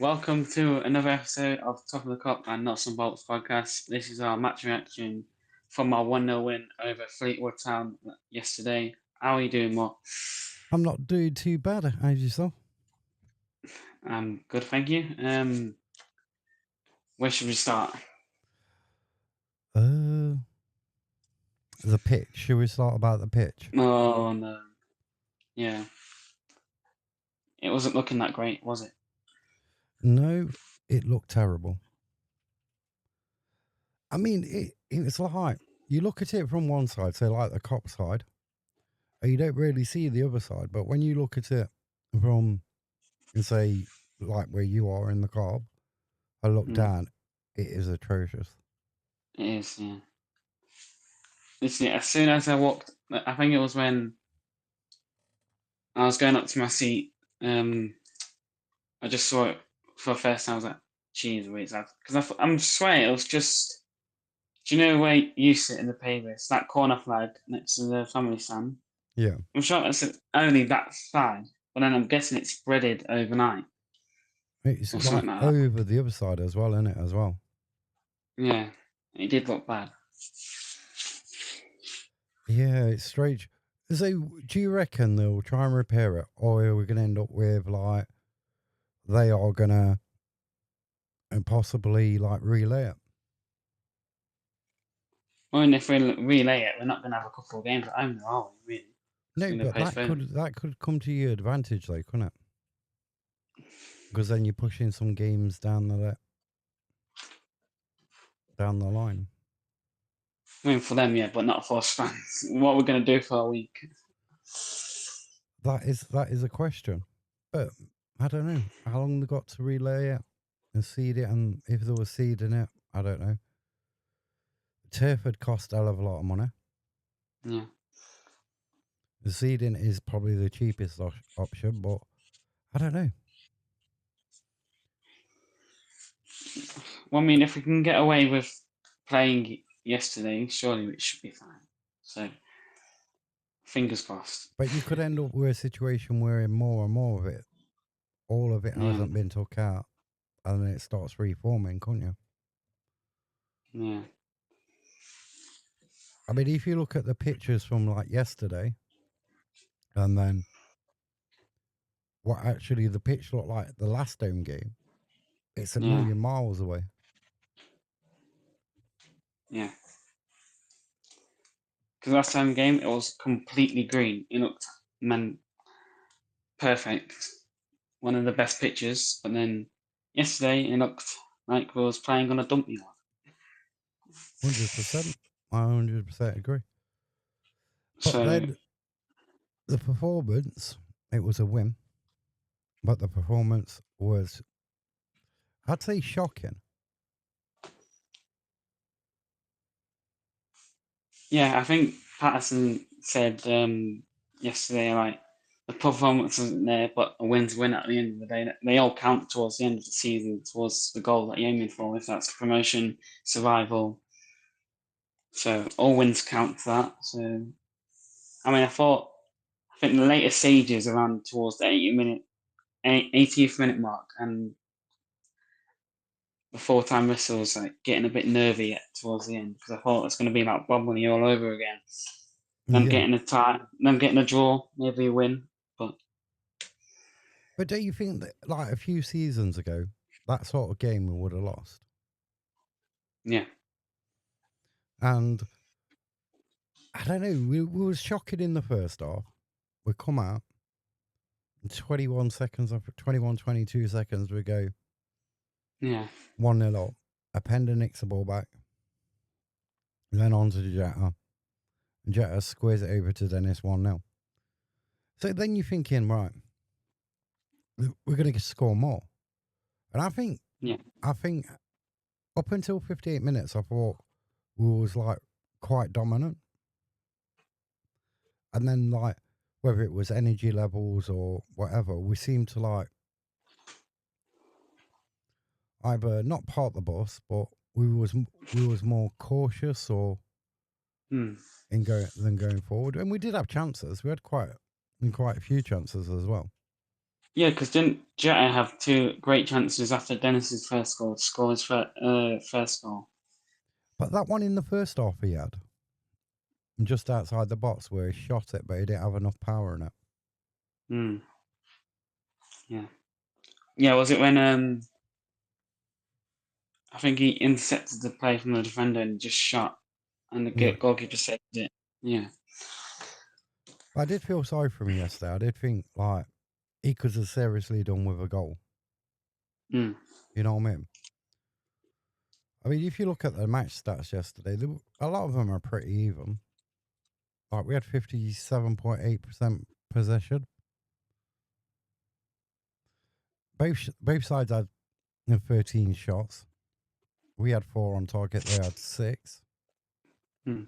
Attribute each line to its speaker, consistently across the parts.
Speaker 1: Welcome to another episode of Top of the Cup and Nuts and Bolts podcast. This is our match reaction from our 1-0 win over Fleetwood Town yesterday. How are you doing, Mark?
Speaker 2: I'm not doing too bad, as yourself.
Speaker 1: I'm good, thank you. Where should we start?
Speaker 2: The pitch. Should we start about the pitch?
Speaker 1: Oh, no. Yeah. It wasn't looking that great, was it?
Speaker 2: No, it looked terrible. I mean, it was like, you look at it from one side, say like the cop side, and you don't really see the other side. But when you look at it from, say, like where you are in the car, I look down, it is atrocious.
Speaker 1: It is, yeah. Listen, as soon as I walked, I think it was when I was going up to my seat, I just saw it for the first time. I was like, "Jeez, wait, because I'm swearing it was just. Do you know where you sit in the pavers? That corner flag next to the family stand.
Speaker 2: Yeah.
Speaker 1: I'm sure that's only that side, but then I'm guessing it's spreaded overnight
Speaker 2: It's
Speaker 1: or
Speaker 2: like
Speaker 1: something like that.
Speaker 2: over the other side as well, isn't it, as well?
Speaker 1: Yeah, it did look bad.
Speaker 2: Yeah, it's strange. So, do you reckon they'll try and repair it, or are we going to end up with like they are going to and possibly like relay it?
Speaker 1: I mean, if we relay it, we're not going to have a couple of games at home, are we? Really? It's
Speaker 2: No,
Speaker 1: going to
Speaker 2: but
Speaker 1: postpone.
Speaker 2: that could come to your advantage, though, couldn't it? Because then you're pushing some games down the line.
Speaker 1: I mean, for them, yeah, but not for us fans. What we're going to do for a week?
Speaker 2: That is a question, but I don't know how long they got to relay it and seed it, and if there was seed in it, I don't know. Turf would cost a hell of a lot of money.
Speaker 1: Yeah.
Speaker 2: The seeding is probably the cheapest option, but I don't know.
Speaker 1: Well, I mean, if we can get away with playing yesterday, surely it should be fine. So, fingers crossed.
Speaker 2: But you could end up with a situation where more and more of it, all of it
Speaker 1: Yeah,
Speaker 2: hasn't been took out, and then it starts reforming, couldn't you?
Speaker 1: yeah,
Speaker 2: I mean, if you look at the pictures from like yesterday, and then what actually the pitch looked like the last home game, it's a
Speaker 1: yeah,
Speaker 2: million miles away.
Speaker 1: yeah. Because last time game it was completely green. It looked man perfect. One of the best pictures. But then yesterday it looked like we was playing on a dump yard.
Speaker 2: 100%. I 100% agree. But
Speaker 1: So
Speaker 2: then the performance, it was a win, but the performance was, I'd say, shocking.
Speaker 1: yeah, I think Patterson said yesterday like the performance isn't there, but a win's a win at the end of the day. They all count towards the end of the season, towards the goal that you're aiming for, if that's promotion, survival. So all wins count for that. So I mean, I think the later stages around towards the 80th minute mark, and the full time whistle was like getting a bit nervy towards the end because I thought it's going to be like wobbling all over again. Them
Speaker 2: Yeah.
Speaker 1: getting a tie, them getting a draw, maybe a win, but
Speaker 2: But don't you think that, like a few seasons ago, that sort of game we would have lost?
Speaker 1: yeah,
Speaker 2: And I don't know, we was shocking in the first half. We come out, 21 seconds, 21, 22 seconds, we go
Speaker 1: yeah,
Speaker 2: 1-0 up. Appenda nicks the ball back. Then on to Jetta. Jetta squares it over to Dennis 1-0. So then you're thinking, right, we're going to score more. And
Speaker 1: yeah,
Speaker 2: I think up until 58 minutes, I thought we was like quite dominant. And then like, whether it was energy levels or whatever, we seemed to like either not part the bus, but we was more cautious or
Speaker 1: hmm.
Speaker 2: than going forward. And we did have chances. We had quite a few chances as well.
Speaker 1: Yeah, because didn't Jetta have two great chances after Dennis's first goal to score his first goal?
Speaker 2: But that one in the first half he had, just outside the box where he shot it, but he didn't have enough power in it.
Speaker 1: Hmm. Yeah. Yeah, was it when I think he intercepted the play from the defender and just shot and the
Speaker 2: Yeah.
Speaker 1: goalkeeper saved it? Yeah.
Speaker 2: But I did feel sorry for him yesterday. I did think, like, he could have seriously done with a goal.
Speaker 1: Hmm.
Speaker 2: You know what I mean? I mean, if you look at the match stats yesterday, a lot of them are pretty even. Like, we had 57.8% possession. Both sides had 13 shots. We had 4 on target. They had 6.
Speaker 1: Hmm.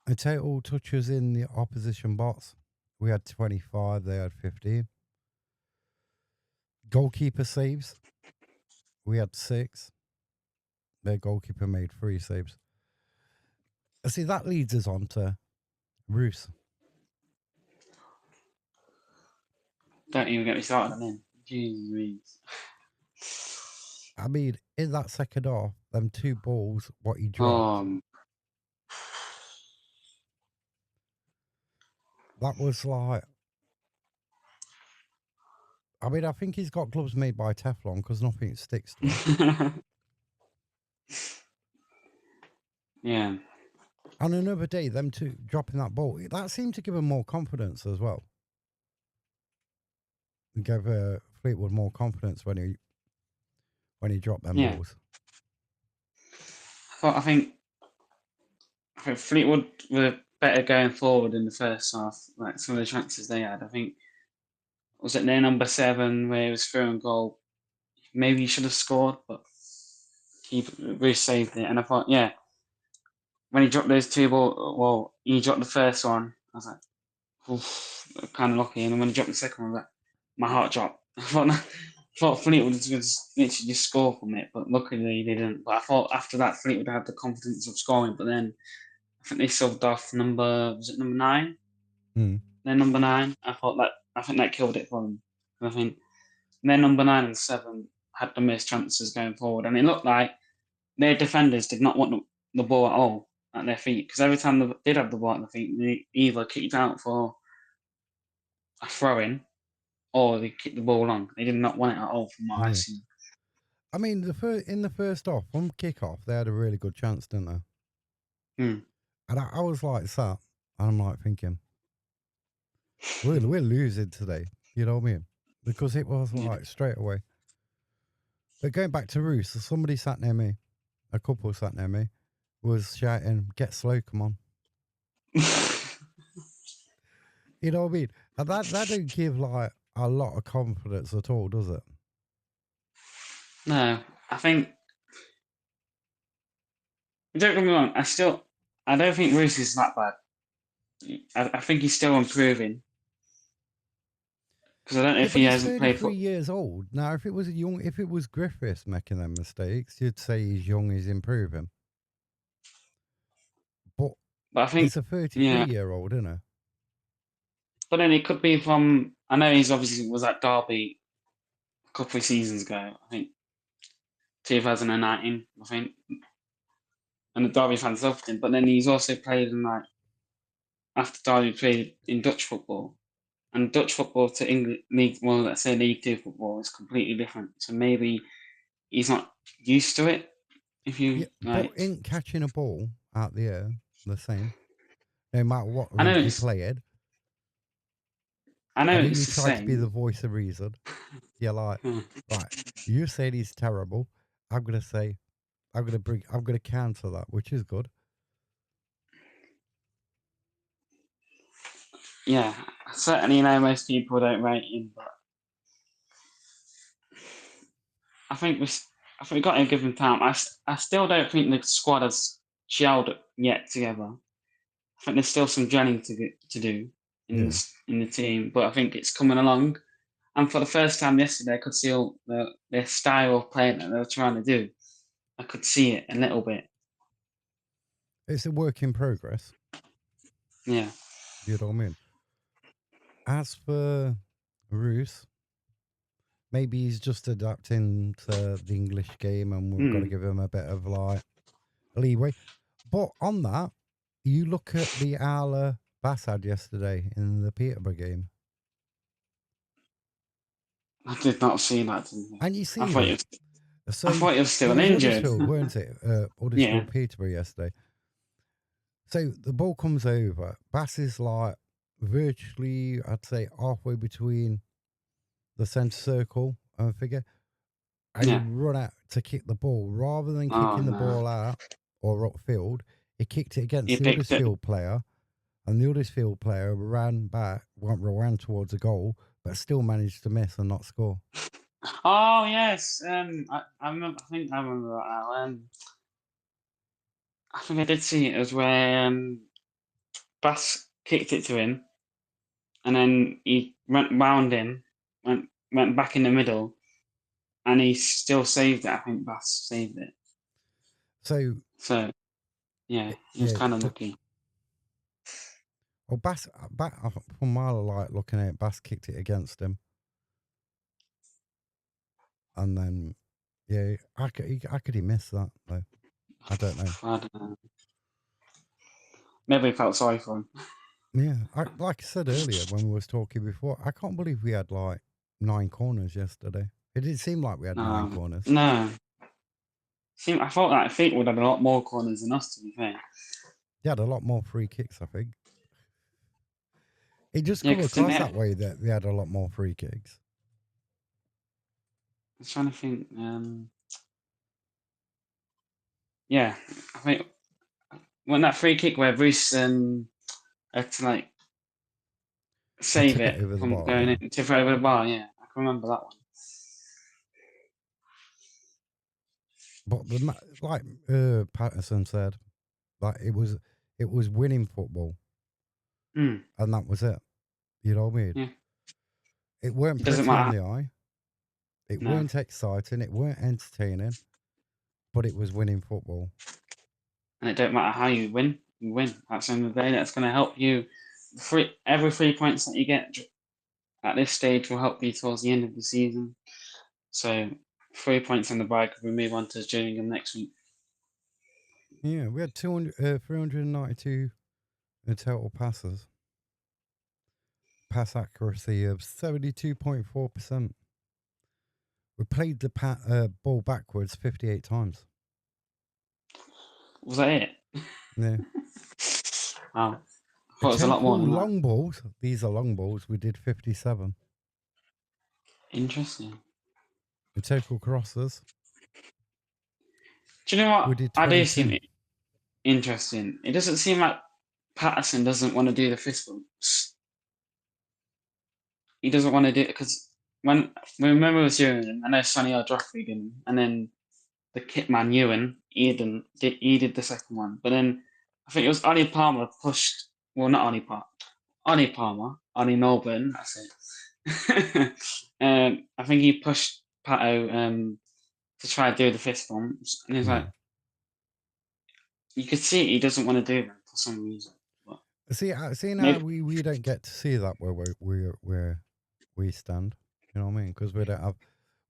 Speaker 2: The total touches in the opposition box, we had 25. They had 15. Goalkeeper saves, we had 6. Their goalkeeper made 3 saves. See, that leads us on to Roos.
Speaker 1: Don't even get me started on him. Jeez.
Speaker 2: I mean, in that second half, them 2 balls, what he dropped,
Speaker 1: Um.
Speaker 2: that was like, I mean, I think he's got gloves made by Teflon because nothing sticks to him.
Speaker 1: Yeah.
Speaker 2: And another day, them 2 dropping that ball, that seemed to give him more confidence as well. It gave Fleetwood more confidence when he dropped them
Speaker 1: Yeah.
Speaker 2: balls.
Speaker 1: I think Fleetwood were better going forward in the first half. Like some of the chances they had, I think was it their number 7 where he was through and goal. Maybe he should have scored, but he really saved it. And I thought, yeah, when he dropped those 2 ball, well, he dropped the first one. I was like, oof, kind of lucky. And then when he dropped the second one, I was like, my heart dropped. I thought Fleetwood was going to literally just score from it, but luckily they didn't. But I thought after that Fleetwood had the confidence of scoring, but then I think they subbed off number 9?
Speaker 2: Mm.
Speaker 1: Their number 9. I think that killed it for them. I think their number 9 and 7 had the most chances going forward, and it looked like their defenders did not want the ball at all at their feet because every time they did have the ball at their feet, they either kicked out for a throw in or they kicked the ball long. They did not want it at all, from what I've
Speaker 2: Yeah.
Speaker 1: seen.
Speaker 2: I mean, in the first half, from kick-off, they had a really good chance, didn't they?
Speaker 1: Hmm.
Speaker 2: And I was like sat, and I'm like thinking, we're losing today. You know what I mean? Because it was
Speaker 1: Yeah.
Speaker 2: like straight away. But going back to Roos, somebody sat near me, a couple sat near me, was shouting, "Get slow, come on!" You know what I mean? And that don't give like a lot of confidence at all, does it?
Speaker 1: No, I think. Don't get me wrong. I don't think Roos is that bad. I think he's still improving because I don't know
Speaker 2: Yeah,
Speaker 1: if he
Speaker 2: but he's
Speaker 1: hasn't played
Speaker 2: 33
Speaker 1: foot.
Speaker 2: years old now. If it was Griffiths making them mistakes, you'd say he's young, he's improving. But
Speaker 1: But I think,
Speaker 2: it's a 33
Speaker 1: yeah.
Speaker 2: year old, isn't it?
Speaker 1: But then it could be from. I know he's obviously was at Derby a couple of seasons ago. I think 2019. I think, and the Derby fans loved him. But then he's also played in like after Derby played in Dutch football, and Dutch football to English league. Well, let's say League Two football is completely different. So maybe he's not used to it. If you
Speaker 2: Yeah, but
Speaker 1: like,
Speaker 2: ain't catching a ball out the air the same, no matter what
Speaker 1: I know
Speaker 2: league you
Speaker 1: it's
Speaker 2: play in.
Speaker 1: I know
Speaker 2: I know
Speaker 1: it's
Speaker 2: you
Speaker 1: the
Speaker 2: try to be the
Speaker 1: same.
Speaker 2: voice of reason. You're like,
Speaker 1: Hmm.
Speaker 2: right, you said he's terrible. I'm gonna say, I'm gonna counter that, which is good.
Speaker 1: Yeah, certainly know most people don't rate him, but I think we I think we got to give him time. I still don't think the squad has gelled yet together. I think there's still some gelling to do
Speaker 2: Yeah,
Speaker 1: in the team, but I think it's coming along. And for the first time yesterday, I could see all their style of playing that they were trying to do. I could see it a little bit.
Speaker 2: it's a work in progress.
Speaker 1: Yeah.
Speaker 2: You know what I mean? As for Roos. Maybe he's just adapting to the English game and we've got to
Speaker 1: Hmm.
Speaker 2: give him a bit of like leeway. But on that, you look at the Arla Bass had yesterday in the Peterborough game.
Speaker 1: I did not see that.
Speaker 2: And you
Speaker 1: I
Speaker 2: see
Speaker 1: thought
Speaker 2: that.
Speaker 1: it
Speaker 2: So
Speaker 1: I thought he was
Speaker 2: it
Speaker 1: still
Speaker 2: was
Speaker 1: injured.
Speaker 2: Huddersfield, weren't it?
Speaker 1: Yeah,
Speaker 2: Huddersfield Peterborough yesterday. So the ball comes over. Bass is like virtually, I'd say, halfway between the centre circle and figure. And he
Speaker 1: yeah.
Speaker 2: run out to kick the ball. Rather than
Speaker 1: Oh
Speaker 2: kicking the
Speaker 1: no,
Speaker 2: ball out or upfield, he kicked it
Speaker 1: he
Speaker 2: against the
Speaker 1: picked it.
Speaker 2: Huddersfield player. And the Huddersfield player ran towards a goal, but still managed to miss and not score.
Speaker 1: Oh yes, I remember. I think I remember that now. I think I did see it. It was where Bass kicked it to him, and then he went round him, went back in the middle, and he still saved it. I think Bass saved it.
Speaker 2: So,
Speaker 1: So yeah, he was
Speaker 2: yeah,
Speaker 1: kind of lucky.
Speaker 2: well, from my light looking at it, Bass kicked it against him. And then, yeah, how could he miss that, though? I don't know.
Speaker 1: I don't know. Maybe he felt sorry for him.
Speaker 2: Yeah, like I said earlier when we was talking before, I can't believe we had like 9 corners yesterday. It didn't seem like we had 9
Speaker 1: No,
Speaker 2: corners.
Speaker 1: no. I thought that Fleetwood had a lot more corners than us. To be fair,
Speaker 2: They had a lot more free kicks, I think. It just
Speaker 1: yeah,
Speaker 2: come
Speaker 1: because didn't
Speaker 2: across
Speaker 1: they?
Speaker 2: that way that they had a lot more free kicks.
Speaker 1: I was trying to think. Yeah, I think when that free kick where Bruce had to like
Speaker 2: They
Speaker 1: save
Speaker 2: took it
Speaker 1: it
Speaker 2: over the
Speaker 1: from
Speaker 2: bar,
Speaker 1: going
Speaker 2: yeah.
Speaker 1: in, tip over the bar. Yeah, I can remember that one.
Speaker 2: But like Patterson said, like it was winning football,
Speaker 1: Hmm.
Speaker 2: and that was it. You know what I mean?
Speaker 1: Yeah,
Speaker 2: It weren't
Speaker 1: it doesn't
Speaker 2: pretty on
Speaker 1: matter.
Speaker 2: the eye. It
Speaker 1: No,
Speaker 2: weren't exciting. It weren't entertaining. But it was winning football.
Speaker 1: and it don't matter how you win. You win. That's the end of the day. That's going to help you. Every 3 points that you get at this stage will help you towards the end of the season. So 3 points on the bag. We move on to Gillingham next week.
Speaker 2: Yeah, we had 392 total passes. Pass accuracy of 72.4%. We played the ball backwards 58 times.
Speaker 1: Was that it?
Speaker 2: Yeah.
Speaker 1: Wow. I
Speaker 2: A
Speaker 1: thought it was a lot more
Speaker 2: total
Speaker 1: than that.
Speaker 2: long balls. These are long balls. We did 57.
Speaker 1: Interesting.
Speaker 2: The total crosses.
Speaker 1: Do you know
Speaker 2: We
Speaker 1: what?
Speaker 2: did
Speaker 1: I do seem
Speaker 2: 22.
Speaker 1: interesting. It doesn't seem like Patterson doesn't want to do the fist bumps. He doesn't want to do it because when remember was Ewan, I know Sonny Joffrey didn't, and then the kit man Ewan, he did the second one, but then I think it was Ollie Palmer pushed. Well, not Ollie Palmer, Ollie Melbourne. That's it. I think he pushed Pato to try to do the fist bumps, and he's like,
Speaker 2: Yeah.
Speaker 1: you could see he doesn't want to do them for some reason. But
Speaker 2: See now
Speaker 1: maybe
Speaker 2: we don't get to see that where we stand. You know what I mean? Because we don't have.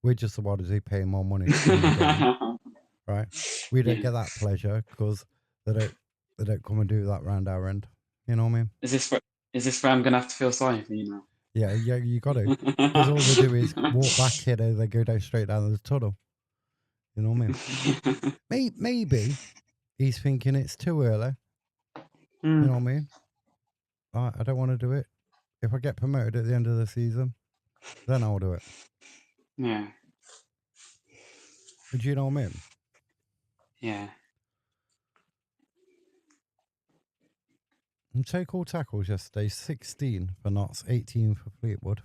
Speaker 2: We're just the ones who pay more money to come in the game, right? We don't
Speaker 1: yeah.
Speaker 2: get that pleasure because they don't come and do that round our end. You know what I mean?
Speaker 1: Is this where I'm gonna have to feel sorry for you
Speaker 2: Yeah, yeah, you got to. Because
Speaker 1: now?
Speaker 2: all they do is walk back here and they go down straight down the tunnel. You know what I mean? Maybe he's thinking it's too early. You
Speaker 1: Hmm.
Speaker 2: know what I mean? I don't want to do it. If I get promoted at the end of the season, then I'll do it.
Speaker 1: Yeah,
Speaker 2: Do you know what I mean?
Speaker 1: yeah.
Speaker 2: And take all tackles yesterday, 16 for Notts, 18 for Fleetwood.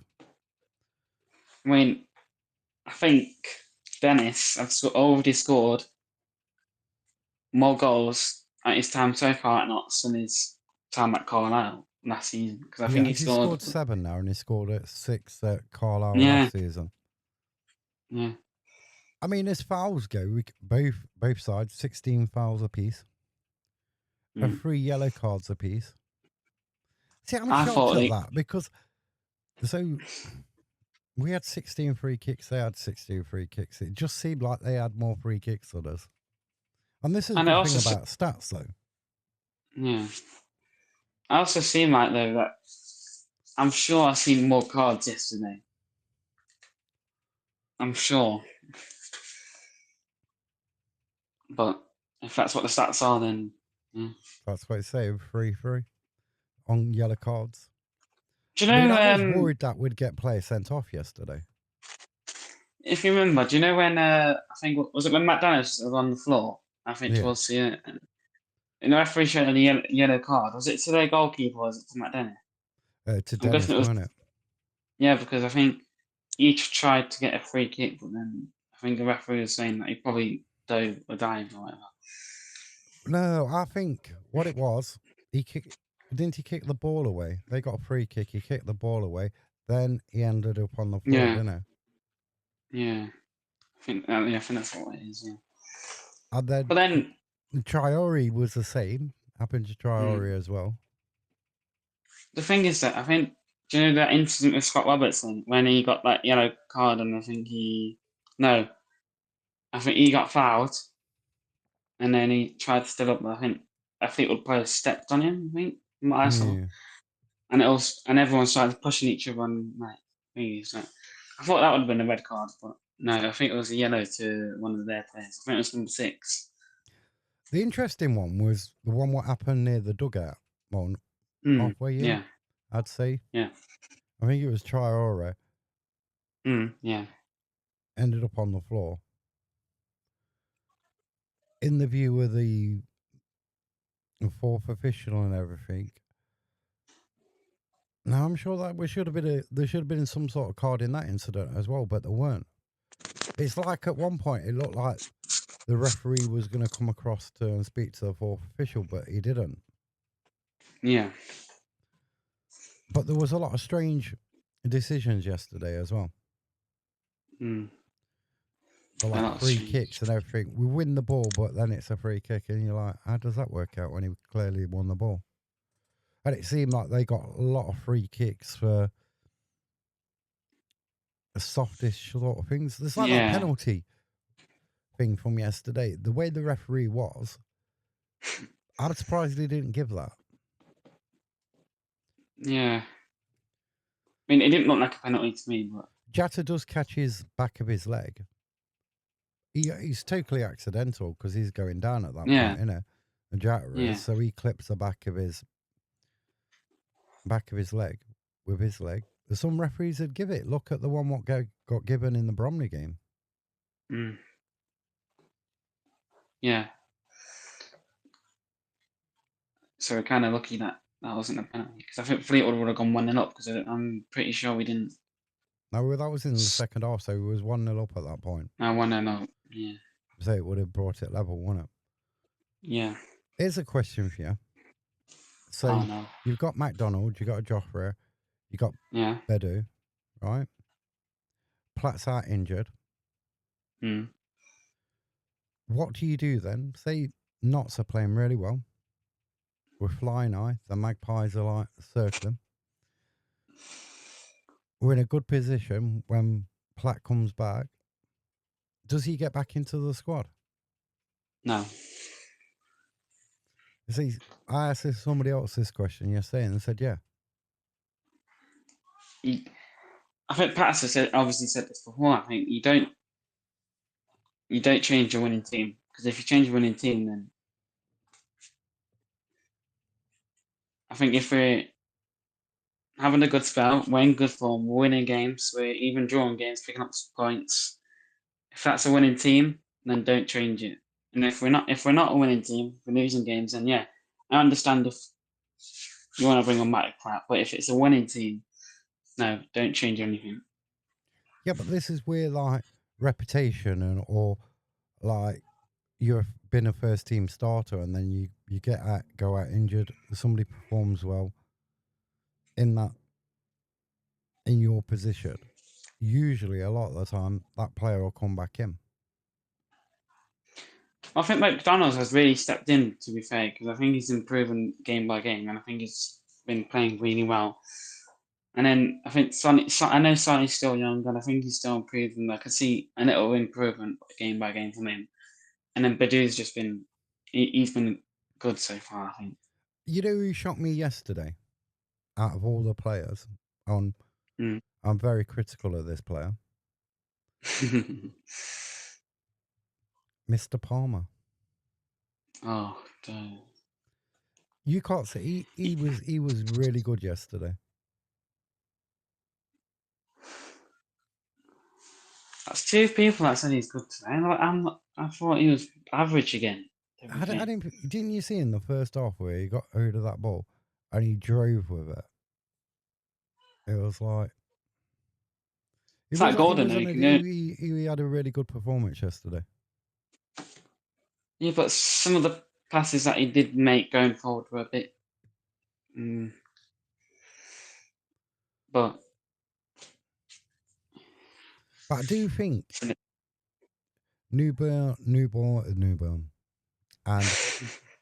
Speaker 1: I mean, I think Dennis has already scored more goals at his time so far at Notts than his time at Carlisle last season. Because I
Speaker 2: He
Speaker 1: think he
Speaker 2: actually
Speaker 1: scored.
Speaker 2: scored 7 now and he scored at 6 at Carlisle
Speaker 1: Yeah,
Speaker 2: last season.
Speaker 1: yeah.
Speaker 2: I mean, as fouls go, both sides, 16 fouls apiece,
Speaker 1: Mm.
Speaker 2: 3 yellow cards apiece. See, I'm
Speaker 1: I
Speaker 2: shocked
Speaker 1: thought
Speaker 2: at
Speaker 1: they.
Speaker 2: that because so We had 16 free kicks. They had 16 free kicks. It just seemed like they had more free kicks than us. And this is a
Speaker 1: And it
Speaker 2: good thing
Speaker 1: also,
Speaker 2: about stats, though.
Speaker 1: yeah, I also seem like though that I'm sure I seen more cards yesterday. I'm sure, but if that's what the stats are, then yeah.
Speaker 2: That's what I say. 3-3 on yellow cards.
Speaker 1: Do you
Speaker 2: I mean,
Speaker 1: know?
Speaker 2: I was worried that we'd get players sent off yesterday.
Speaker 1: If you remember, do you know when I think was it when McDonald's was on the floor? I think
Speaker 2: Yeah.
Speaker 1: towards the and the referee showed the yellow card. Was it to their goalkeeper or was it to McDonald?
Speaker 2: To
Speaker 1: I'm guessing
Speaker 2: Dennis,
Speaker 1: it was.
Speaker 2: weren't it?
Speaker 1: Yeah, because I think each tried to get a free kick, but then I think the referee was saying that he probably dove or dived or whatever.
Speaker 2: No, I think what it was, didn't he kick the ball away? They got a free kick. He kicked the ball away. Then he ended up on the floor,
Speaker 1: Yeah,
Speaker 2: didn't
Speaker 1: yeah. I think that's what it is. Yeah,
Speaker 2: he? And then
Speaker 1: but then
Speaker 2: Traore was the same. Happened to Traore
Speaker 1: mm,
Speaker 2: as well.
Speaker 1: the thing is that I think do you know that incident with Scott Robertson when he got that yellow card and I think no, I think he got fouled and then he tried to stand up. But I think a Fleetwood player stepped on him. I think from what I saw,
Speaker 2: Yeah.
Speaker 1: and everyone started pushing each other on like thingies. Like, I thought that would have been a red card, but no, I think it was a yellow to one of their players. I think it was number 6.
Speaker 2: The interesting one was the one what happened near the dugout. Well, halfway in,
Speaker 1: Yeah,
Speaker 2: I'd say.
Speaker 1: yeah,
Speaker 2: I think it was Traore.
Speaker 1: yeah,
Speaker 2: Ended up on the floor. In the view of the fourth official and everything. Now I'm sure that there should have been some sort of card in that incident as well, but there weren't. It's like at one point it looked like the referee was going to come across to and speak to the fourth official, but he didn't.
Speaker 1: yeah.
Speaker 2: But there was a lot of strange decisions yesterday as well.
Speaker 1: Mm.
Speaker 2: For
Speaker 1: A
Speaker 2: like
Speaker 1: lot of
Speaker 2: free
Speaker 1: strange.
Speaker 2: kicks and everything. We win the ball, but then it's a free kick, and you're like, how does that work out when he clearly won the ball? And it seemed like they got a lot of free kicks for the softish sort of things. There's like that
Speaker 1: Yeah,
Speaker 2: penalty thing from yesterday. The way the referee was, I'm surprised he didn't give that.
Speaker 1: yeah. I mean, it didn't look like a penalty to me, but
Speaker 2: Jatta does catch his back of his leg. He's totally accidental because he's going down at that
Speaker 1: yeah,
Speaker 2: point, innit? And Jatta
Speaker 1: yeah,
Speaker 2: is, so he clips the back of his leg with his leg. Some referees would give it. Look at the one what got given in the Bromley game.
Speaker 1: mm. Yeah. So we're kind of lucky that that wasn't a penalty because I think Fleetwood would have gone 1-0 up because I'm pretty sure we didn't.
Speaker 2: No, that was in the second half, so it was 1-0 up at that point.
Speaker 1: No, 1-0 up. Yeah,
Speaker 2: So it would have brought it level, wouldn't it?
Speaker 1: yeah.
Speaker 2: Here's a question for you. So
Speaker 1: Oh no.
Speaker 2: you've got McDonald, you got Joffrey, you got
Speaker 1: Yeah.
Speaker 2: Bedu, right? Platt's out injured.
Speaker 1: Mm.
Speaker 2: What do you do then? Say Notts are playing really well. We're flying high. The Magpies are like circling. We're in a good position when Platt comes back. Does he get back into the squad?
Speaker 1: No.
Speaker 2: You see, I asked somebody else this question yesterday and they said, yeah.
Speaker 1: I think Patterson obviously said this before. I think you don't change your winning team because if you change your winning team, then I think if we're having a good spell, we're in good form, we're winning games, we're even drawing games, picking up points. If that's a winning team, then don't change it. And if we're not a winning team, if we're losing games, then yeah, I understand if you want to bring on Matt Pratt, but if it's a winning team, no, don't change anything.
Speaker 2: Yeah, but this is where like reputation or like you've been a first team starter and then you go out injured, somebody performs well in your position. Usually a lot of the time that player will come back in.
Speaker 1: I think McDonald's has really stepped in, to be fair, because I think he's improving game by game, and I think he's been playing really well. And then I think Sonny. I know Sonny's still young, and I think he's still improving. I can see a little improvement game by game from him. And then Badou's just been. He's been good so far, I think.
Speaker 2: You know who shocked me yesterday? Out of all the players, I'm very critical of this player, Mr. Palmer.
Speaker 1: Oh, damn.
Speaker 2: You can't say he was really good yesterday.
Speaker 1: That's two people that said he's good today. I thought he was average again.
Speaker 2: Didn't you see in the first half where he got rid of that ball and he drove with it? It was like
Speaker 1: It's like Gordon,
Speaker 2: he had a really good performance yesterday.
Speaker 1: Yeah, but some of the passes that he did make going forward were a bit. But
Speaker 2: I do think Newborn and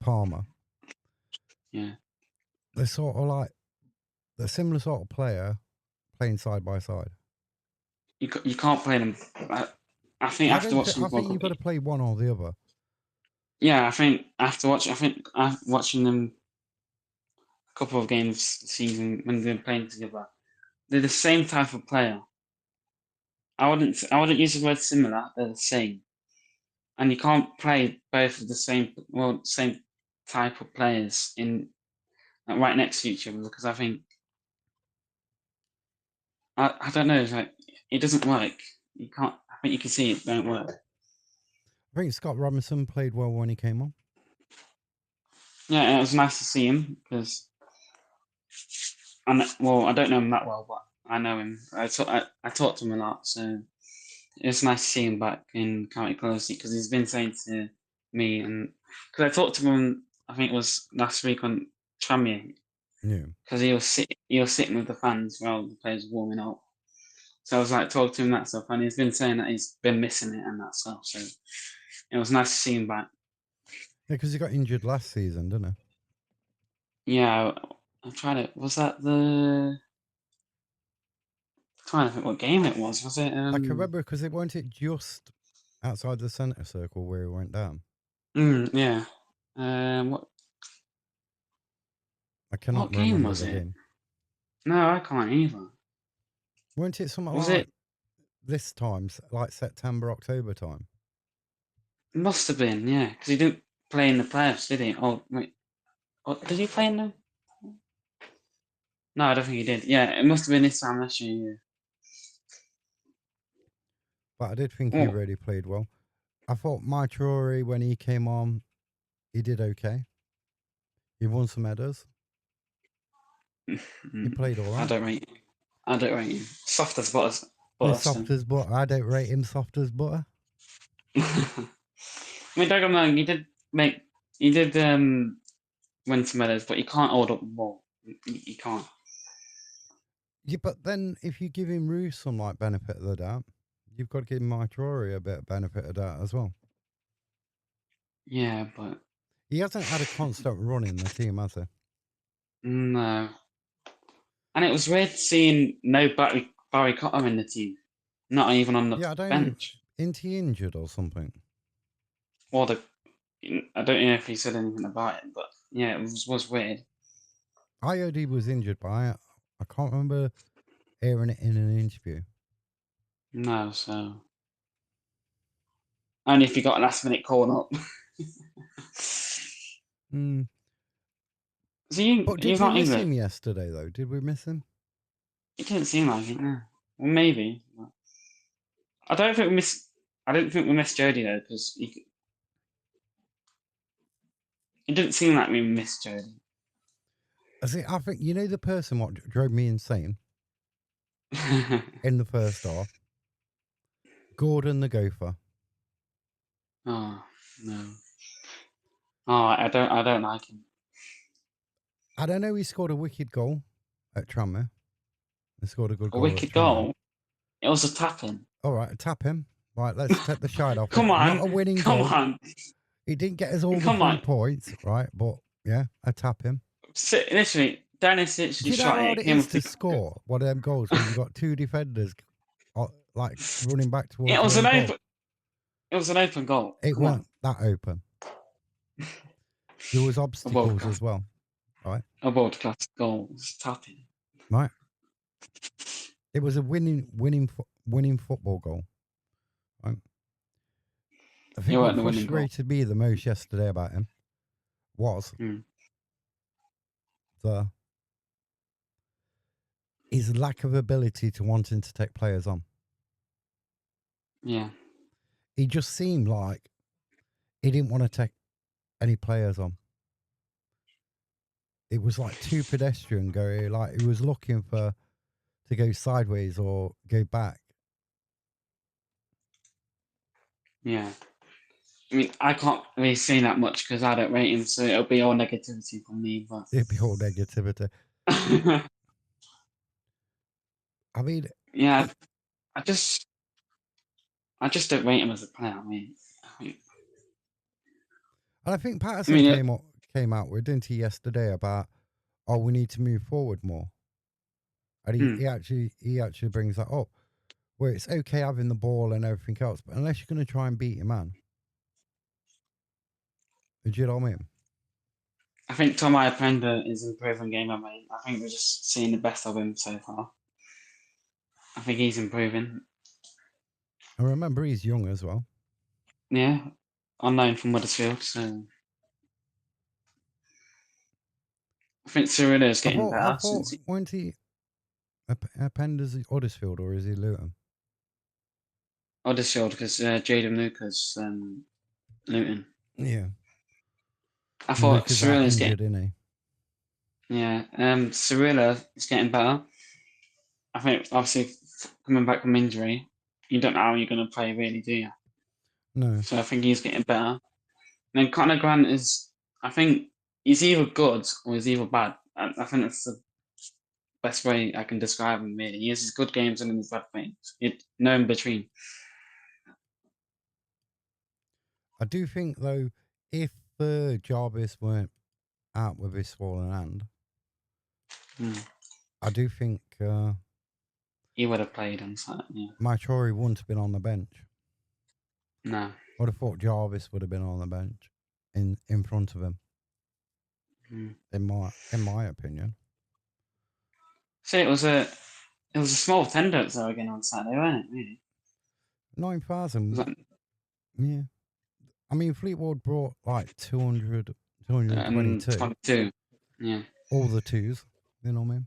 Speaker 2: Palmer,
Speaker 1: yeah,
Speaker 2: they're sort of like the similar sort of player playing side by side.
Speaker 1: you can't play them. I think after watching
Speaker 2: I think you've got to play one or the other.
Speaker 1: Yeah, I think after watching them a couple of games this season when they're playing together, they're the same type of player. I wouldn't use the word similar. They're the same, and you can't play both of the same type of players in right next to each other because I think I don't know. It's like it doesn't work. You can't. I think you can see it don't work.
Speaker 2: I think Scott Robinson played well when he came on.
Speaker 1: Yeah, it was nice to see him because I don't know him that well, but I know him. I talk to him a lot, so it's nice to see him back in County Closely because he's been saying to me and because I talked to him, I think it was last week on Tranmere.
Speaker 2: Yeah,
Speaker 1: because he was sitting with the fans while the players were warming up. So I was like talking to him that stuff, and he's been saying that he's been missing it and that stuff. So it was nice to see him back.
Speaker 2: yeah, because he got injured last season, didn't he?
Speaker 1: Yeah, I'm trying to. Was that the? I'm trying to think what game it was. Was it?
Speaker 2: I can remember because it weren't it just outside the centre circle where he went down.
Speaker 1: Yeah. What?
Speaker 2: I cannot
Speaker 1: What game
Speaker 2: remember
Speaker 1: was
Speaker 2: the
Speaker 1: it?
Speaker 2: game.
Speaker 1: No, I can't either.
Speaker 2: Weren't it something
Speaker 1: Was
Speaker 2: like
Speaker 1: it?
Speaker 2: this time, like September, October time?
Speaker 1: It must have been, yeah, because he didn't play in the playoffs, did he? Oh wait, did he play in them? No, I don't think he did. Yeah, it must have been this time last year.
Speaker 2: But I did think
Speaker 1: Yeah.
Speaker 2: he really played well. I thought Mike Rory, when he came on, he did okay. He won some headers. He played all right.
Speaker 1: I don't rate him. Soft as butter.
Speaker 2: Soft as butter. I don't rate him soft as butter.
Speaker 1: I mean, don't get me wrong. He did win some medals, but he can't hold up the ball. He can't.
Speaker 2: Yeah, but then if you give him Roos some like benefit of the doubt, you've got to give Mike Rory a bit of benefit of doubt as well.
Speaker 1: Yeah, but
Speaker 2: he hasn't had a constant run in the team, has he?
Speaker 1: No. And it was weird seeing no Barry Cotter in the team, not even on the bench.
Speaker 2: Isn't he injured or something?
Speaker 1: Or I don't know if he said anything about it, but yeah, it was weird.
Speaker 2: I heard he was injured, but I can't remember hearing it in an interview.
Speaker 1: No, so only if he got a last minute call up.
Speaker 2: But did we miss him yesterday, though? Did we miss him?
Speaker 1: It didn't seem like it, no. Well, maybe. I don't think we missed Jody though, because it didn't seem like we missed Jody.
Speaker 2: I think you know the person what drove me insane in the first half. Gordon the Gopher.
Speaker 1: Oh no. Oh, I don't like him.
Speaker 2: I don't know. He scored a wicked goal at Tranmere. He scored a good goal.
Speaker 1: A wicked goal. It was a tap-in.
Speaker 2: All right, tap him. Right, let's take the shine off.
Speaker 1: Come on,
Speaker 2: not a winning goal.
Speaker 1: Come on.
Speaker 2: He didn't get us all the 3 points, right? But yeah, I tap him.
Speaker 1: Literally, Dennis
Speaker 2: Do
Speaker 1: literally
Speaker 2: you know how
Speaker 1: shot
Speaker 2: hard
Speaker 1: it.
Speaker 2: it
Speaker 1: Came
Speaker 2: is
Speaker 1: off
Speaker 2: to
Speaker 1: the.
Speaker 2: score one of them goals where you got two defenders like running back
Speaker 1: It
Speaker 2: towards your
Speaker 1: was
Speaker 2: own
Speaker 1: an
Speaker 2: goal?
Speaker 1: open. It was an open goal.
Speaker 2: It
Speaker 1: Come on,
Speaker 2: weren't that open. There was
Speaker 1: a world
Speaker 2: obstacles
Speaker 1: class,
Speaker 2: as well, right?
Speaker 1: a world class goal. It's tapping.
Speaker 2: Right. It was a winning football goal. Right? I
Speaker 1: It
Speaker 2: think
Speaker 1: weren't
Speaker 2: what
Speaker 1: the winning goal.
Speaker 2: frustrated me the most yesterday about him was his lack of ability to wanting to take players on.
Speaker 1: Yeah.
Speaker 2: He just seemed like he didn't want to take any players on. It was like too pedestrian going, like he was looking to go sideways or go back.
Speaker 1: Yeah. I mean, I can't really say that much because I don't rate him, so it'll be all negativity from me. But
Speaker 2: It'd be all negativity. I mean,
Speaker 1: yeah, I just don't rate him as a player.
Speaker 2: and I think
Speaker 1: I
Speaker 2: Patterson
Speaker 1: mean,
Speaker 2: came out with, didn't he, yesterday about, oh, we need to move forward more. And he actually brings that up, where it's okay having the ball and everything else, but unless you're going to try and beat your man, do you know what I mean?
Speaker 1: I think Tomai Penda is improving game. I think we're just seeing the best of him so far. I think he's improving.
Speaker 2: And remember, he's young as well.
Speaker 1: Yeah, unknown from Wethersfield, so I think Cyrilla is getting
Speaker 2: I
Speaker 1: better
Speaker 2: thought,
Speaker 1: since
Speaker 2: weren't he a Pender's Huddersfield, or is he Luton?
Speaker 1: Huddersfield because Jaden Lucas Luton.
Speaker 2: Yeah.
Speaker 1: I thought
Speaker 2: Luke is out
Speaker 1: Cyrilla is
Speaker 2: injured,
Speaker 1: getting
Speaker 2: isn't
Speaker 1: Cyrilla is getting better. I think obviously coming back from injury, you don't know how you're going to play, really, do you?
Speaker 2: he? No.
Speaker 1: So I think he's getting better. And then Conor Grant is, I think he's either good or he's either bad. I think that's the best way I can describe him. Really, he has his good games and his bad games. No in between.
Speaker 2: I do think, though, if Jarvis weren't out with his swollen hand, I do think
Speaker 1: He would have played on Saturday.
Speaker 2: my Chori wouldn't have been on the bench.
Speaker 1: No.
Speaker 2: I would have thought Jarvis would have been on the bench in front of him. In my opinion.
Speaker 1: So it was a small attendance though again on Saturday, wasn't it? Really?
Speaker 2: 9,000. Yeah. I mean, Fleetwood brought like 200, 222.
Speaker 1: 22. Yeah.
Speaker 2: All the twos, you know what I mean?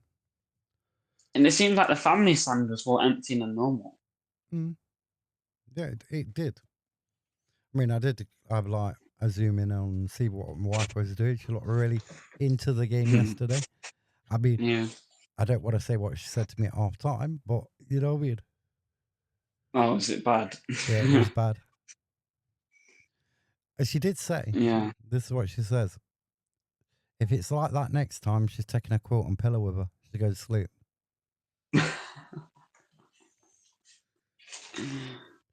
Speaker 1: And it seemed like the family stand was more empty than normal.
Speaker 2: Yeah, it did. I mean, I did have like a zoom in and see what my wife was doing. She looked really into the game yesterday. I mean,
Speaker 1: Yeah.
Speaker 2: I don't want to say what she said to me at half time, but you know what I mean?
Speaker 1: Oh, was it bad?
Speaker 2: Yeah, it was bad. And she did say,
Speaker 1: Yeah.
Speaker 2: this is what she says. If it's like that next time, she's taking a quilt and pillow with her. She goes to sleep.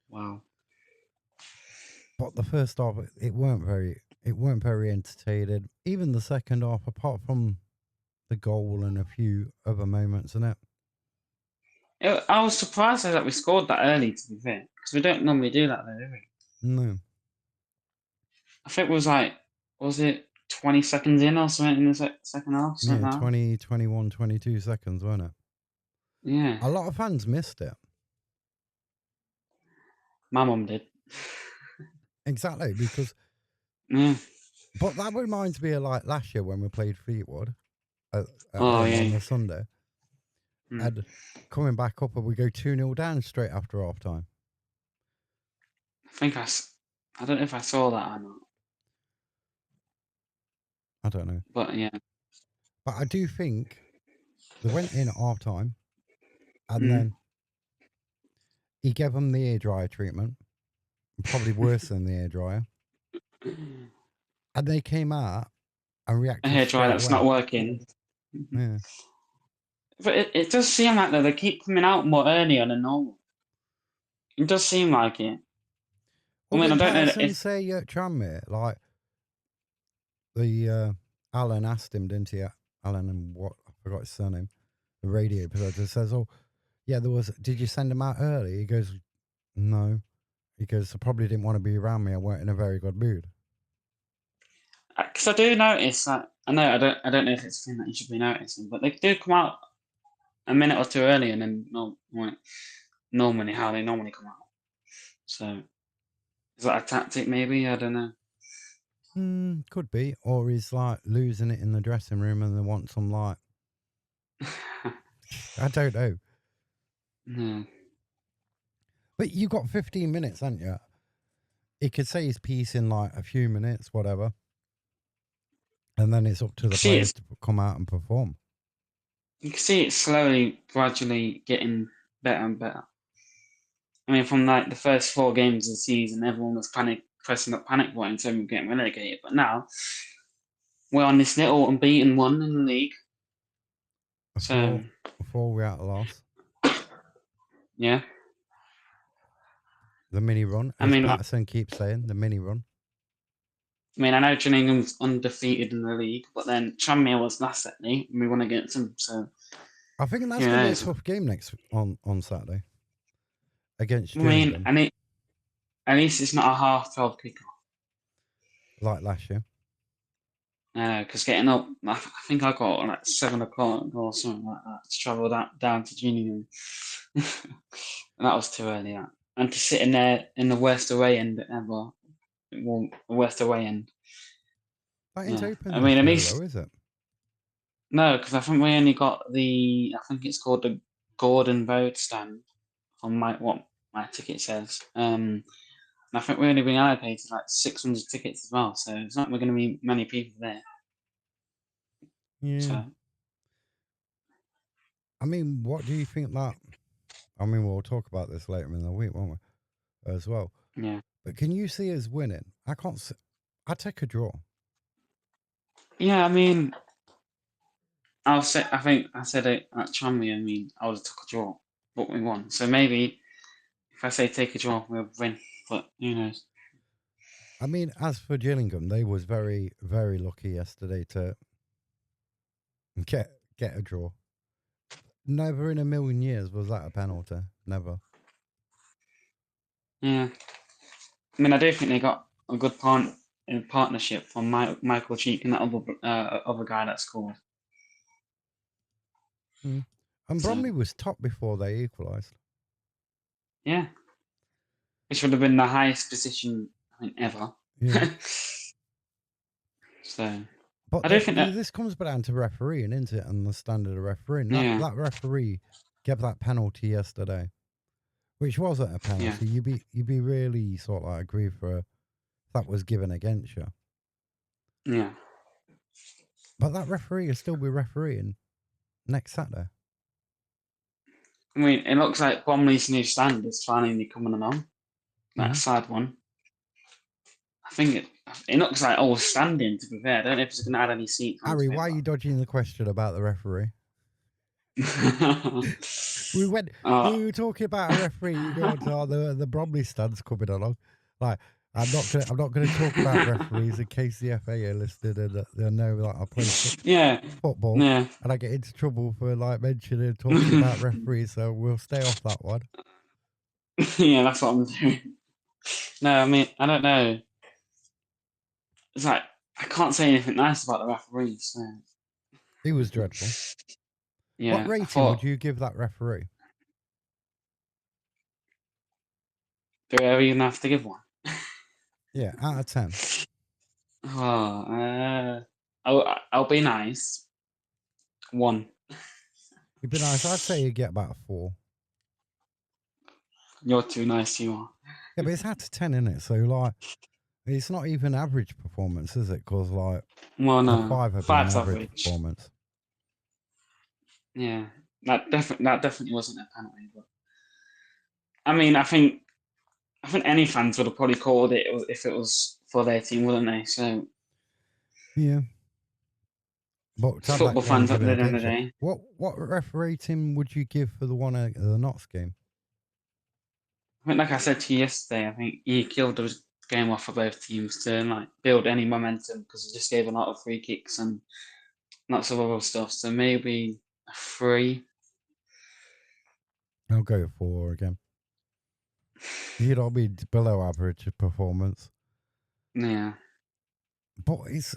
Speaker 1: Wow.
Speaker 2: But the first half, it weren't very entertaining. Even the second half, apart from the goal and a few other moments in it.
Speaker 1: I was surprised that we scored that early, to be fair, because we don't normally do that, though, do we?
Speaker 2: No.
Speaker 1: I think it was it 20 seconds in or something in the second half?
Speaker 2: Yeah,
Speaker 1: Like
Speaker 2: 20, 21, 22 seconds, wasn't it?
Speaker 1: Yeah.
Speaker 2: A lot of fans missed it.
Speaker 1: My mum did.
Speaker 2: Exactly, because...
Speaker 1: Yeah.
Speaker 2: But that reminds me of like last year when we played Fleetwood at
Speaker 1: Oh,
Speaker 2: home
Speaker 1: yeah.
Speaker 2: on the Sunday. And coming back up and we go 2-0 down straight after half time.
Speaker 1: I don't know if I saw that or not.
Speaker 2: I don't know.
Speaker 1: But yeah.
Speaker 2: But I do think they went in at half time and then he gave them the hairdryer treatment. Probably worse than the hairdryer. And they came out and reacted
Speaker 1: Here, try
Speaker 2: straight
Speaker 1: that's
Speaker 2: away.
Speaker 1: not working.
Speaker 2: Yeah.
Speaker 1: But it does seem like they keep coming out more earlier than normal. It does seem like it.
Speaker 2: Well,
Speaker 1: I mean, I
Speaker 2: did
Speaker 1: don't know
Speaker 2: Patterson
Speaker 1: if
Speaker 2: say Tranmere, like the Alan asked him, didn't he? Alan and what? I forgot his surname, the radio presenter, says, "Oh, yeah, there was. Did you send him out early?" He goes, "No." He goes, "I probably didn't want to be around me. I weren't in a very good mood."
Speaker 1: Because I do notice that I know I don't know if it's a thing that you should be noticing, but they do come out a minute or two earlier than normally how they normally come out. So is that a tactic? Maybe I don't know.
Speaker 2: Could be, or he's like losing it in the dressing room, and they want some like I don't know.
Speaker 1: No.
Speaker 2: But you got 15 minutes, haven't you? He could say his piece in like a few minutes, whatever, and then it's up to the players to come out and perform.
Speaker 1: You can see it slowly, gradually getting better and better. I mean, from like the first 4 games of the season, everyone was pressing the panic button, saying we're getting relegated. But now we're on this little unbeaten one in the league. So
Speaker 2: Four without a loss.
Speaker 1: Yeah.
Speaker 2: The mini run, as Patterson keeps saying, the mini run.
Speaker 1: I mean, I know Ginningham's undefeated in the league, but then Tranmere was last at me, and we won against them. So
Speaker 2: I think that's going to be a tough game next on Saturday against Gillingham.
Speaker 1: I mean, at least it's not a 12:30 kickoff
Speaker 2: like last year.
Speaker 1: Because getting up, I think I got like 7 o'clock or something like that to travel down to Gillingham, and that was too early. And to sit in there in the worst away end ever, the worst away end.
Speaker 2: That ain't open this year, though, is it?
Speaker 1: No, because I think we only got I think it's called the Gordon Road stand on what my ticket says. And I think we're only being allocated like 600 tickets as well, so it's not going to be many people there.
Speaker 2: Yeah. So. I mean, what do you think that? I mean, we'll talk about this later in the week, won't we? As well.
Speaker 1: Yeah.
Speaker 2: But can you see us winning? I can't see. I'd take a draw.
Speaker 1: Yeah, I mean, I think I said it at Tranmere. I mean, I would have took a draw, but we won. So maybe if I say take a draw, we'll win. But who knows?
Speaker 2: I mean, as for Gillingham, they was very, very lucky yesterday to get a draw. Never in a million years was that a penalty. Never.
Speaker 1: Yeah. I mean, I do think they got a good partnership from Michael Cheek and that other guy that scored.
Speaker 2: And Bromley was top before they equalised.
Speaker 1: Yeah. Which would have been the highest position, I think, ever.
Speaker 2: Yeah.
Speaker 1: So.
Speaker 2: But I don't think this comes down to refereeing, isn't it? And the standard of refereeing. That referee gave that penalty yesterday, which wasn't a penalty. Yeah. You'd be really sort of like agree for that was given against you.
Speaker 1: Yeah.
Speaker 2: But that referee will still be refereeing next Saturday.
Speaker 1: I mean, it looks like Bromley's new stand is finally coming along. That sad one. I think it looks like all standing, to be fair. I don't know if it's going to add any seats.
Speaker 2: Harry, why are you dodging the question about the referee? we were talking about a referee. You go on to the Bromley stands coming along. Like, I'm not gonna talk about referees in case the FA are listed and they know that I play football.
Speaker 1: Yeah.
Speaker 2: And I get into trouble for like mentioning talking about referees, so we'll stay off that one.
Speaker 1: Yeah, that's what I'm doing. No, I mean, I don't know. It's like I can't say anything nice about the referees. So.
Speaker 2: He was dreadful.
Speaker 1: Yeah.
Speaker 2: What rating would you give that referee?
Speaker 1: Do I even have to give one?
Speaker 2: Yeah, out of 10.
Speaker 1: Oh, I'll be nice. 1.
Speaker 2: You'd be nice. I'd say you get about a 4.
Speaker 1: You're too nice, you are.
Speaker 2: Yeah, but it's out of 10, isn't it? So like, it's not even average performance, is it? Because like,
Speaker 1: well, no,
Speaker 2: a 5 would be an average performance.
Speaker 1: Yeah, that definitely wasn't a penalty. But I mean, I think any fans would have probably called it if it was for their team, wouldn't they? So
Speaker 2: yeah. But
Speaker 1: football fans at the end of the day.
Speaker 2: What referee team would you give for the one at the Notts game?
Speaker 1: I think, like I said to you yesterday, I think he killed the game off for both teams to like build any momentum because he just gave a lot of free kicks and lots of other stuff. So maybe a 3.
Speaker 2: I'll go 4 again. You'd all be below average performance.
Speaker 1: Yeah.
Speaker 2: But it's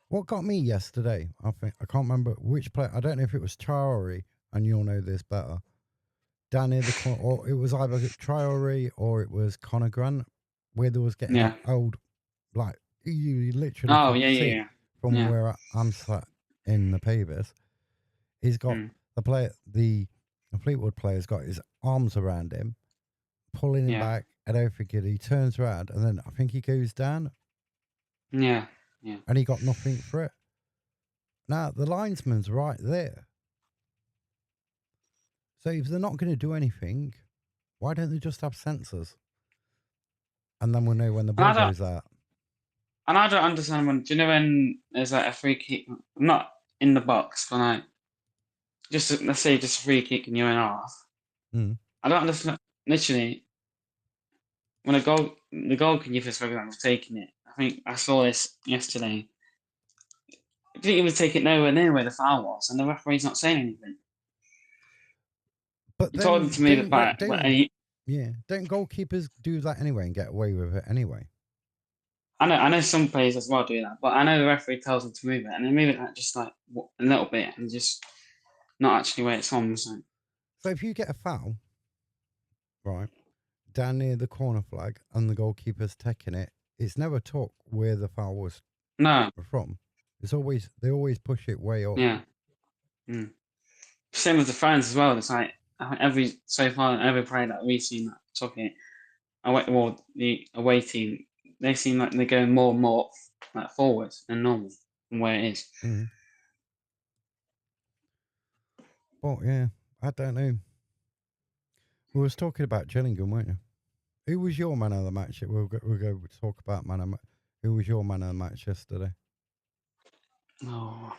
Speaker 2: what got me yesterday. I can't remember which player. I don't know if it was Traore, and you'll know this better. Down near the corner, or it was either Traore or it was Conor Grant, where there was getting
Speaker 1: Yeah.
Speaker 2: that old, like you literally
Speaker 1: Oh,
Speaker 2: could
Speaker 1: yeah,
Speaker 2: see
Speaker 1: yeah,
Speaker 2: it
Speaker 1: yeah.
Speaker 2: from
Speaker 1: Yeah.
Speaker 2: where I'm sat in the Pavis. He's got the Fleetwood player's got his arms around him, pulling him
Speaker 1: Yeah.
Speaker 2: back, and everything. He turns around, and then I think he goes down,
Speaker 1: Yeah. Yeah.
Speaker 2: and he got nothing for it. Now the linesman's right there. So if they're not going to do anything, why don't they just have sensors? And then we'll know when the
Speaker 1: And
Speaker 2: ball goes out.
Speaker 1: I don't understand when. Do you know when there's like a free kick, not in the box, but like just let's say just a free kick in your own half.
Speaker 2: Mm.
Speaker 1: I don't understand. Literally, when the goalkeeper, for example, taking it. I think I saw this yesterday. I didn't even take it nowhere near where the foul was, and the referee's not saying anything.
Speaker 2: But
Speaker 1: He told him
Speaker 2: then
Speaker 1: to move it back,
Speaker 2: don't goalkeepers do that anyway and get away with it anyway?
Speaker 1: I know some players as well do that, but I know the referee tells them to move it, and they move it like, just like a little bit, and just not actually where it's on. So
Speaker 2: if you get a foul, right, down near the corner flag and the goalkeeper's taking it, it's never took where the foul was
Speaker 1: no,
Speaker 2: from. They always push it way up.
Speaker 1: yeah. Mm. Same with the fans as well. It's like every player that we've seen that took it the away team, they seem like they're going more and more like forward than normal from where it is.
Speaker 2: Mm. But yeah, I don't know. We was talking about Gillingham, weren't you? Who was your man of the match? We'll go talk about who was your man of the match yesterday?
Speaker 1: Oh,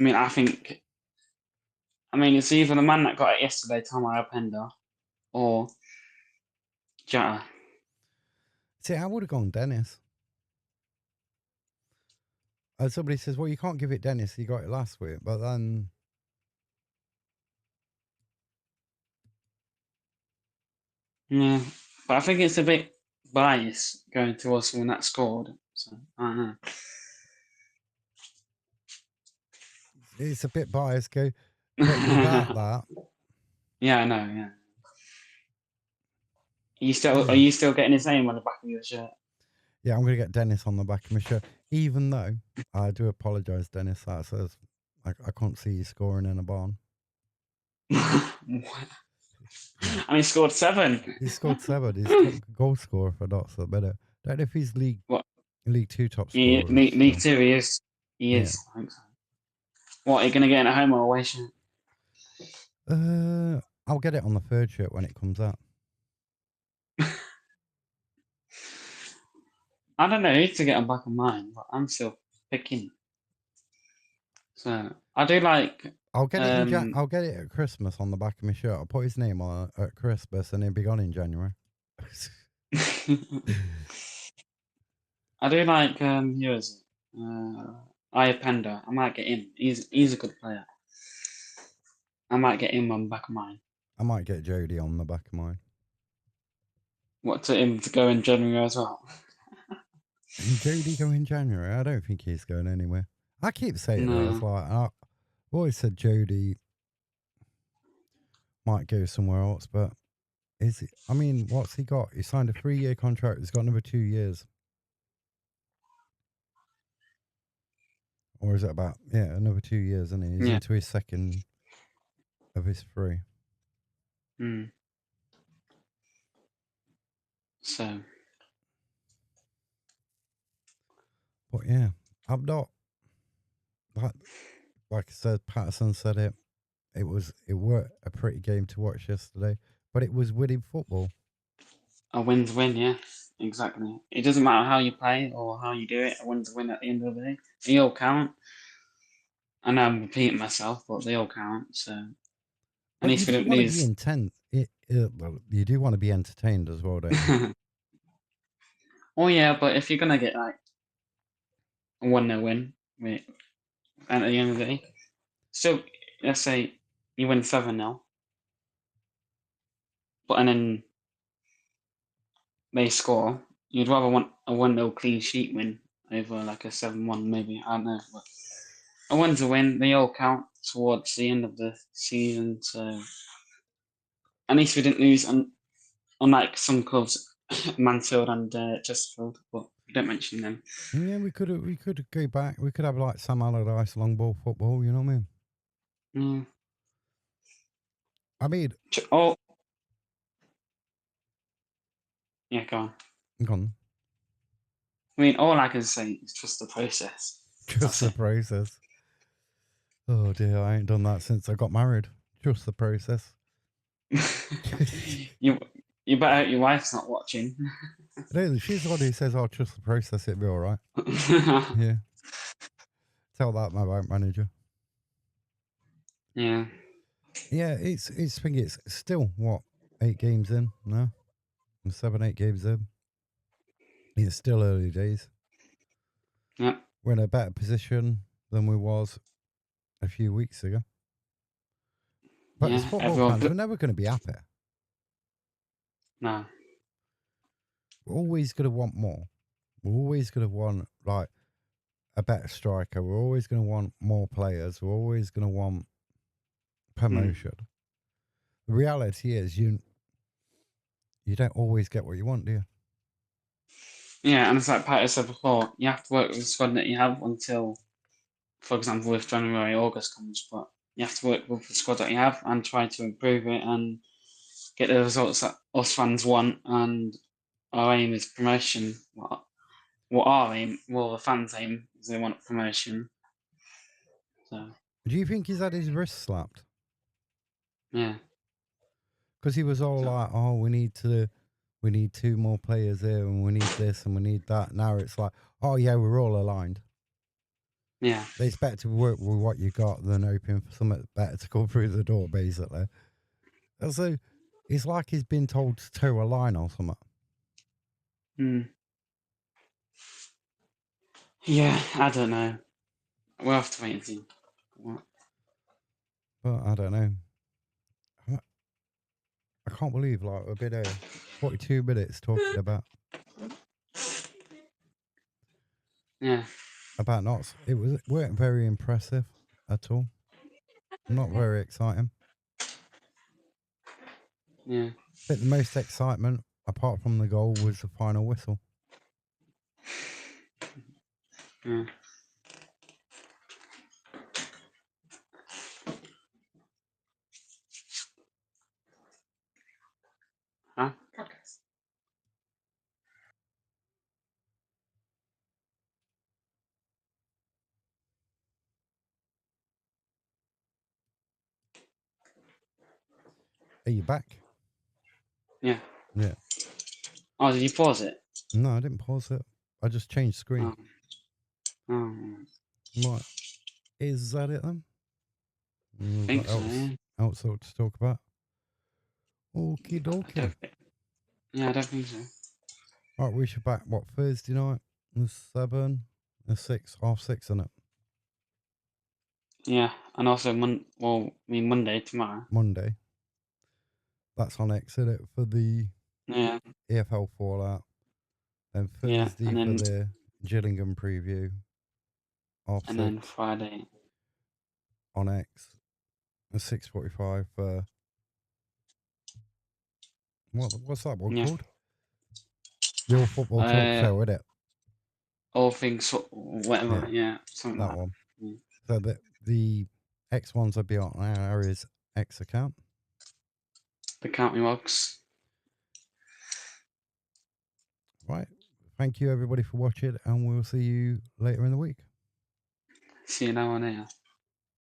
Speaker 1: I mean, it's either the man that got it yesterday, Tom Pender, or Jata.
Speaker 2: See, I would have gone Dennis. And somebody says, well, you can't give it Dennis. He got it last week. But then...
Speaker 1: Yeah, but I think it's a bit biased going towards someone that scored. So I don't know.
Speaker 2: It's a bit biased, but without that...
Speaker 1: Yeah, I know, yeah. Are
Speaker 2: Yeah.
Speaker 1: you still getting his name on the back of your shirt?
Speaker 2: Yeah, I'm going to get Dennis on the back of my shirt. Even though, I do apologise, Dennis. That says I can't see you scoring in a barn.
Speaker 1: What? And he scored 7.
Speaker 2: He scored 7. He's top goal scorer for Dots at the minute. Don't know if he's League 2 top scorer.
Speaker 1: League 2, he is. He is, yeah. I think so. What, are you going to get in a home or away shirt?
Speaker 2: I'll get it on the 3rd shirt when it comes out.
Speaker 1: I don't know who to get on back of mine, but I'm still picking. So I do like.
Speaker 2: I'll get it I'll get it at Christmas on the back of my shirt. I'll put his name on it at Christmas, and he'll be gone in January.
Speaker 1: I do like who is it? Iapenda. I might get him. He's a good player. I might get him on the back of mine.
Speaker 2: I might get Jody on the back of mine.
Speaker 1: What, to him to go in January as well?
Speaker 2: And Jody go in January? I don't think he's going anywhere. I keep saying it. It's like I've always said Jody might go somewhere else, but is it? I mean, what's he got? He signed a 3-year contract. He's got another 2 years. Or is it about another 2 years, isn't he? He's into his second of his 3.
Speaker 1: So,
Speaker 2: but yeah, I'm not like I said. Patterson said it. It were a pretty game to watch yesterday, but it was winning football.
Speaker 1: A win's win, yeah, exactly. It doesn't matter how you play or how you do it. A win's a win at the end of the day. They all count. I know I'm repeating myself, but they all count. So,
Speaker 2: But you do want to be intense. Well, you do want to be entertained as well, don't you?
Speaker 1: Oh yeah, but if you're gonna get like a 1-0 win, and at the end of the day, so let's say you win 7-0, but and then they score. You'd rather want a 1-0 clean sheet win over like a 7-1, maybe. I don't know. But a win's a win. They all count towards the end of the season. So at least we didn't lose, unlike some clubs, Mansfield and Chesterfield, but we don't mention them.
Speaker 2: Yeah, we could go back. We could have like Sam Allardyce long ball football. You know what I mean?
Speaker 1: Mm.
Speaker 2: I mean,
Speaker 1: Oh, yeah, go on.
Speaker 2: gone.
Speaker 1: I mean, all I can say is trust the process.
Speaker 2: Trust
Speaker 1: That's
Speaker 2: the
Speaker 1: it.
Speaker 2: process. Oh dear, I ain't done that since I got married. Trust the process.
Speaker 1: you you better hope your wife's not watching.
Speaker 2: No, she's the one who says, "I'll trust the process. It'll be all right." Yeah, tell that my bank manager.
Speaker 1: Yeah.
Speaker 2: Yeah, it's think it's still what 8 games in now, 7 8 games in. It's still early days.
Speaker 1: Yeah.
Speaker 2: We're in a better position than we was a few weeks ago. But as
Speaker 1: Yeah.
Speaker 2: football
Speaker 1: Everyone.
Speaker 2: fans, we're never going to be happy.
Speaker 1: No.
Speaker 2: We're always going to want more. We're always going to want like a better striker. We're always going to want more players. We're always going to want promotion. The reality is you don't always get what you want, do you?
Speaker 1: Yeah, and it's like Pat said before, you have to work with the squad that you have until, for example, if January, August comes, but you have to work with the squad that you have and try to improve it and get the results that us fans want. And our aim is promotion. What our aim, well, the fans' aim is they want promotion. So,
Speaker 2: Do you think he's had his wrist slapped?
Speaker 1: yeah.
Speaker 2: Because he was all
Speaker 1: So,
Speaker 2: like, "Oh, we need 2 more players here, and we need this, and we need that." Now it's like, "Oh yeah, we're all aligned."
Speaker 1: yeah.
Speaker 2: It's better to work with what you got than hoping for something better to come through the door, basically. And so it's like he's been told to toe a line or something.
Speaker 1: Mm. Yeah, I don't know. We'll have to wait and see. What?
Speaker 2: But I don't know. I can't believe like we've been here 42 minutes talking about
Speaker 1: Yeah.
Speaker 2: not. It weren't very impressive at all. Not very exciting.
Speaker 1: Yeah.
Speaker 2: I think the most excitement, apart from the goal, was the final whistle.
Speaker 1: Yeah. Huh?
Speaker 2: Are you back?
Speaker 1: Yeah.
Speaker 2: Yeah.
Speaker 1: Oh, did you pause it?
Speaker 2: No, I didn't pause it. I just changed screen.
Speaker 1: Oh. Oh.
Speaker 2: Right. Is that it then? We've got
Speaker 1: Think so, yeah.
Speaker 2: else to talk about. Okie
Speaker 1: I
Speaker 2: dokie.
Speaker 1: don't, yeah, I don't think so.
Speaker 2: Right, we should back what Thursday night? The 7, the 6, 6:30, isn't it?
Speaker 1: Yeah, and also Monday tomorrow.
Speaker 2: Monday. That's on X, isn't it? For the
Speaker 1: Yeah,
Speaker 2: EFL Fallout. And
Speaker 1: yeah,
Speaker 2: Thursday for the Gillingham preview.
Speaker 1: and then
Speaker 2: 6:30
Speaker 1: Friday.
Speaker 2: on X. And 6:45 for what's that one
Speaker 1: Yeah,
Speaker 2: called? The All Football Talk Show, isn't it?
Speaker 1: all things whatever.
Speaker 2: Yeah,
Speaker 1: Yeah, something
Speaker 2: that
Speaker 1: like
Speaker 2: one.
Speaker 1: that. Yeah.
Speaker 2: So the X ones will be on our X account.
Speaker 1: The county logs.
Speaker 2: Right. Thank you everybody for watching, and we'll see you later in the week.
Speaker 1: See you now and here.